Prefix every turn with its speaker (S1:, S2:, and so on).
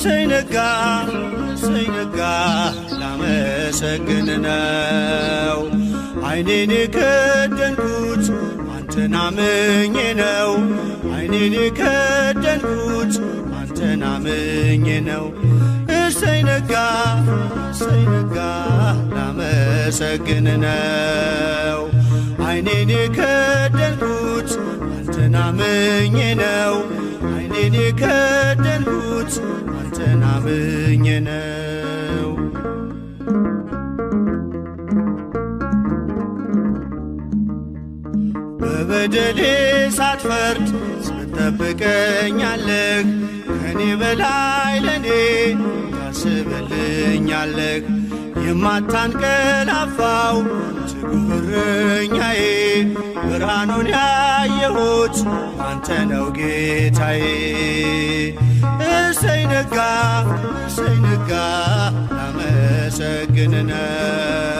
S1: እሰይ ነጋ እሰይ ነጋ ላመሰግን ነው። ዓይኔን የከደንኩት አንተን አምኜ ነው። ዓይኔን የከደንኩት አንተን አምኜ ነው። እሰይ ነጋ ላመሰግን ነው። ዓይኔን የከደንኩት አንተን አምኜ ነው። ዓይኔን የከደንኩት አንተን አምኜ ነው። በበደሌ ሳትፈርድ ትጠብቀኛለህ። ከኔ በላይ ለኔ ታስብልኛለህ። የማታንቀላፋው ትጉህ እረኛዬ ብርሃኑን ያየሁት አንተ ነው ጌታዬ። እሰይ ነጋ ላመሰግን ነው።